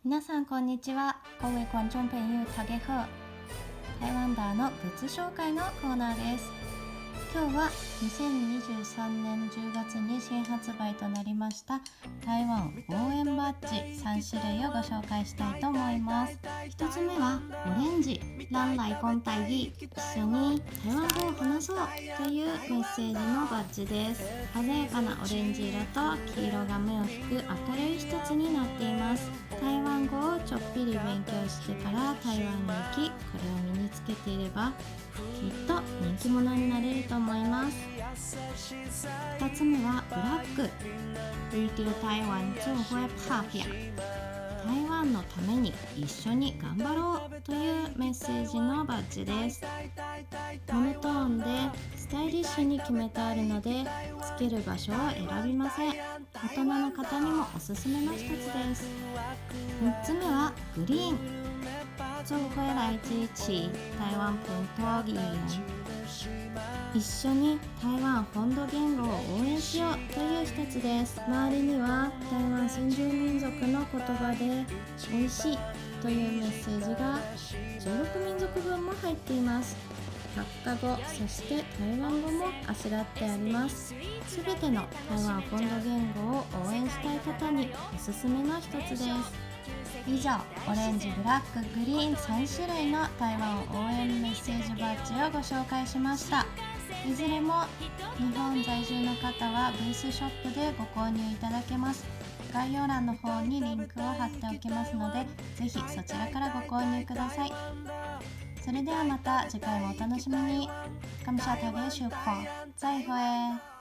皆さんこんにちは。各位观众朋友大家好。台湾ダーのグッズ紹介のコーナーです。今日は2023年10月に新発売となりました台湾応援バッジ3種類をご紹介したいと思います。1つ目はオレンジランライコンタイ一緒に台湾語を話そうというメッセージのバッジです。鮮やかなオレンジ色と黄色が目を引く明るい一つになっています。台湾語をちょっぴり勉強してから台湾に行き、これを身につけていればきっと人気者になれると思います。2つ目はブラック为了台湾就会拍拼、台湾のために一緒に頑張ろうというメッセージのバッジです。モノトーンでスタイリッシュに決めてあるのでつける場所を選びません。大人の方にもおすすめの一つです。3つ目はグリーン就会来支持台湾本土語言、一緒に台湾本土言語を応援しようという一つです。周りには台湾先住民族の言葉で美味しいというメッセージが16民族分も入っています。白化語、そして台湾語もあしらってあります。すべての台湾本土言語を応援したい方におすすめの一つです。以上、オレンジ、ブラック、グリーン3種類の台湾応援メッセージバッジをご紹介しました。いずれも日本在住の方はブースショップでご購入いただけます。概要欄の方にリンクを貼っておきますので、ぜひそちらからご購入ください。それではまた次回もお楽しみに。感謝大家收看，再会。